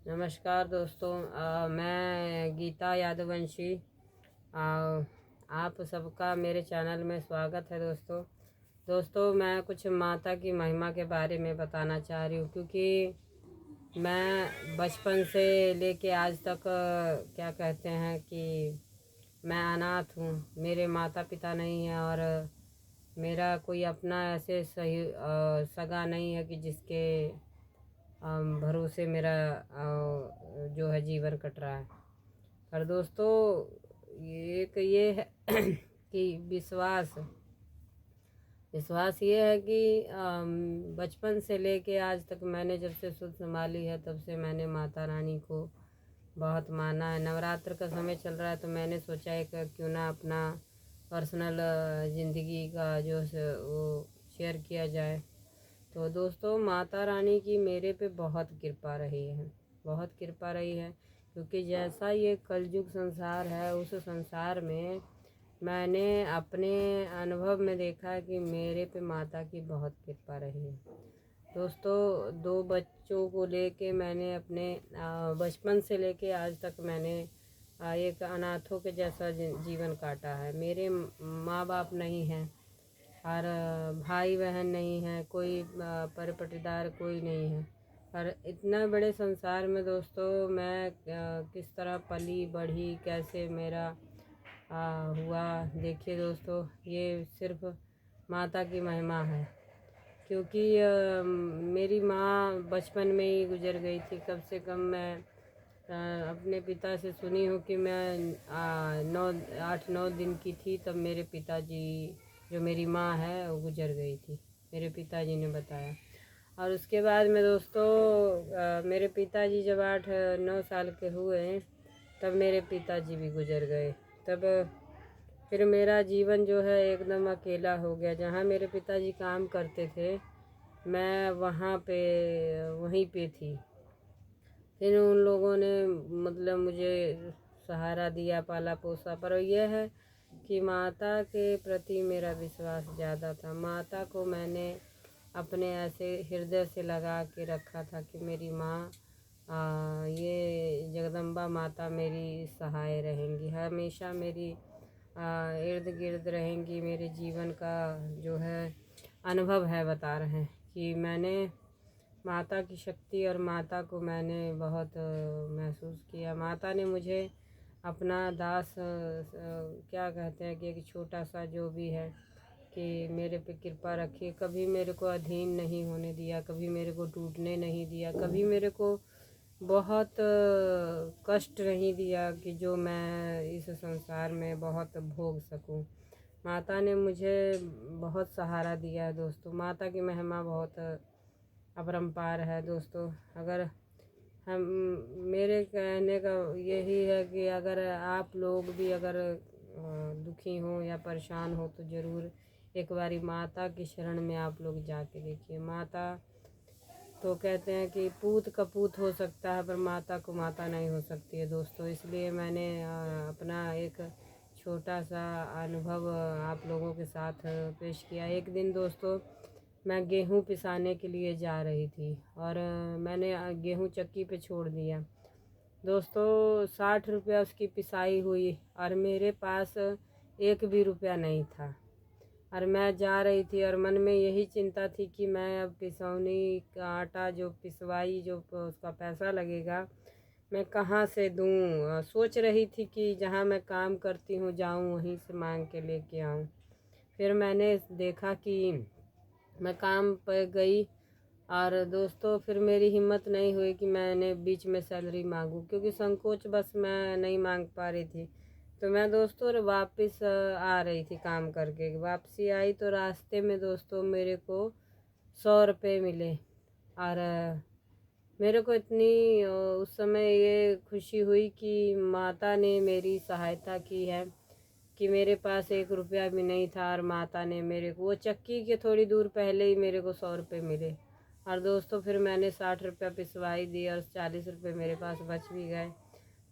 नमस्कार दोस्तों। मैं गीता यादववंशी। आप सबका मेरे चैनल में स्वागत है दोस्तों। मैं कुछ माता की महिमा के बारे में बताना चाह रही हूँ, क्योंकि मैं बचपन से लेके आज तक क्या कहते हैं कि मैं अनाथ हूँ। मेरे माता पिता नहीं हैं और मेरा कोई अपना ऐसे सही सगा नहीं है कि जिसके भरोसे मेरा जो है जीवन कट रहा है। पर दोस्तों, ये है कि विश्वास ये है कि बचपन से लेके आज तक मैंने जब से सुध संभाली है तब से मैंने माता रानी को बहुत माना है। नवरात्र का समय चल रहा है तो मैंने सोचा है कि क्यों ना अपना पर्सनल ज़िंदगी का जो वो शेयर किया जाए। तो दोस्तों, माता रानी की मेरे पे बहुत कृपा रही है, बहुत कृपा रही है। क्योंकि जैसा ये कलयुग संसार है, उस संसार में मैंने अपने अनुभव में देखा है कि मेरे पे माता की बहुत कृपा रही है। दोस्तों, 2 बच्चों को लेके मैंने अपने बचपन से लेके आज तक मैंने एक अनाथों के जैसा जीवन काटा है। मेरे माँ बाप नहीं हैं और भाई बहन नहीं है, कोई परपटीदार कोई नहीं है। और इतना बड़े संसार में दोस्तों मैं किस तरह पली बढ़ी, कैसे मेरा हुआ, देखिए दोस्तों, ये सिर्फ माता की महिमा है। क्योंकि मेरी माँ बचपन में ही गुजर गई थी। कम से कम मैं अपने पिता से सुनी हूँ कि मैं 8-9 दिन की थी तब मेरे पिताजी, जो मेरी माँ है, वो गुजर गई थी। मेरे पिताजी ने बताया। और उसके बाद में दोस्तों मेरे पिताजी जब 8-9 साल के हुए तब मेरे पिताजी भी गुजर गए। तब फिर मेरा जीवन जो है एकदम अकेला हो गया। जहाँ मेरे पिताजी काम करते थे मैं वहीं पे थी। फिर उन लोगों ने मतलब मुझे सहारा दिया, पाला पोसा। पर यह है कि माता के प्रति मेरा विश्वास ज़्यादा था। माता को मैंने अपने ऐसे हृदय से लगा के रखा था कि मेरी माँ ये जगदम्बा माता मेरी सहाय रहेंगी, हमेशा मेरी इर्द गिर्द रहेंगी। मेरे जीवन का जो है अनुभव है, बता रहे हैं कि मैंने माता की शक्ति और माता को मैंने बहुत महसूस किया। माता ने मुझे अपना दास क्या कहते हैं कि एक छोटा सा जो भी है कि मेरे पे कृपा रखी। कभी मेरे को अधीन नहीं होने दिया, कभी मेरे को टूटने नहीं दिया, कभी मेरे को बहुत कष्ट नहीं दिया कि जो मैं इस संसार में बहुत भोग सकूं। माता ने मुझे बहुत सहारा दिया है दोस्तों। माता की महिमा बहुत अपरंपार है दोस्तों। अगर हम, मेरे कहने का यही है कि अगर आप लोग भी अगर दुखी हो या परेशान हो तो ज़रूर एक बारी माता की शरण में आप लोग जाके देखिए। माता तो कहते हैं कि पूत कपूत हो सकता है पर माता को माता नहीं हो सकती है दोस्तों। इसलिए मैंने अपना एक छोटा सा अनुभव आप लोगों के साथ पेश किया। एक दिन दोस्तों मैं गेहूँ पिसाने के लिए जा रही थी और मैंने गेहूँ चक्की पे छोड़ दिया दोस्तों। 60 रुपया उसकी पिसाई हुई और मेरे पास एक भी रुपया नहीं था। और मैं जा रही थी और मन में यही चिंता थी कि मैं अब पिसौनी का आटा जो पिसवाई जो उसका पैसा लगेगा मैं कहाँ से दूँ। सोच रही थी कि जहाँ मैं काम करती हूँ जाऊँ वहीं से मांग के लेके आऊँ। फिर मैंने देखा कि मैं काम पर गई और दोस्तों फिर मेरी हिम्मत नहीं हुई कि मैंने बीच में सैलरी मांगूं, क्योंकि संकोच बस मैं नहीं मांग पा रही थी। तो मैं दोस्तों वापस आ रही थी काम करके। वापसी आई तो रास्ते में दोस्तों मेरे को 100 रुपये मिले। और मेरे को इतनी उस समय ये खुशी हुई कि माता ने मेरी सहायता की है कि मेरे पास एक रुपया भी नहीं था और माता ने मेरे को वो चक्की के थोड़ी दूर पहले ही मेरे को 100 रुपये मिले। और दोस्तों फिर मैंने 60 रुपया पिसवाई दी और 40 रुपये मेरे पास बच भी गए।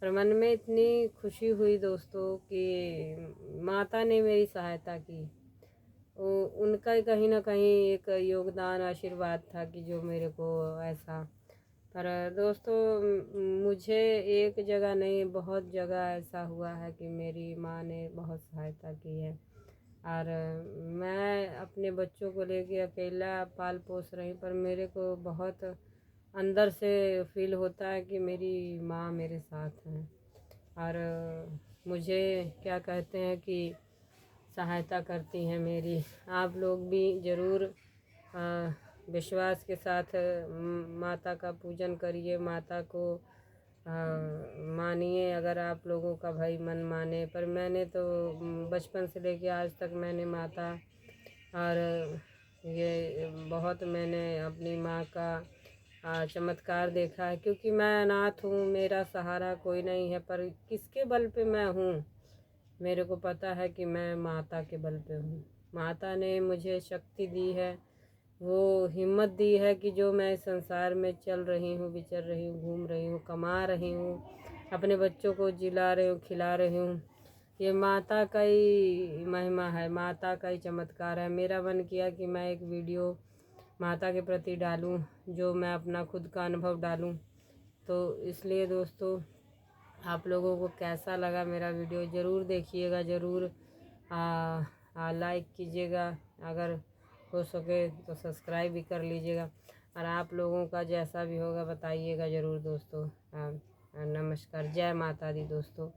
पर मन में इतनी खुशी हुई दोस्तों कि माता ने मेरी सहायता की। उनका कहीं ना कहीं एक योगदान आशीर्वाद था कि जो मेरे को ऐसा। पर दोस्तों मुझे एक जगह नहीं, बहुत जगह ऐसा हुआ है कि मेरी माँ ने बहुत सहायता की है। और मैं अपने बच्चों को लेके अकेला पाल पोस रही, पर मेरे को बहुत अंदर से फील होता है कि मेरी माँ मेरे साथ हैं। और मुझे क्या कहते हैं कि सहायता करती हैं मेरी। आप लोग भी ज़रूर विश्वास के साथ माता का पूजन करिए, माता को मानिए अगर आप लोगों का भाई मन माने। पर मैंने तो बचपन से लेके आज तक मैंने माता और ये बहुत मैंने अपनी माँ का चमत्कार देखा है, क्योंकि मैं अनाथ हूँ, मेरा सहारा कोई नहीं है। पर किसके बल पे मैं हूँ, मेरे को पता है कि मैं माता के बल पे हूँ। माता ने मुझे शक्ति दी है, वो हिम्मत दी है कि जो मैं संसार में चल रही हूँ, विचर रही हूँ, घूम रही हूँ, कमा रही हूँ, अपने बच्चों को जिला रही हूँ, खिला रही हूँ। ये माता का ही महिमा है, माता का ही चमत्कार है। मेरा मन किया कि मैं एक वीडियो माता के प्रति डालूं, जो मैं अपना खुद का अनुभव डालूं। तो इसलिए दोस्तों, आप लोगों को कैसा लगा मेरा वीडियो ज़रूर देखिएगा, ज़रूर लाइक कीजिएगा, अगर हो सके तो सब्सक्राइब भी कर लीजिएगा। और आप लोगों का जैसा भी होगा बताइएगा ज़रूर दोस्तों। नमस्कार, जय माता दी दोस्तों।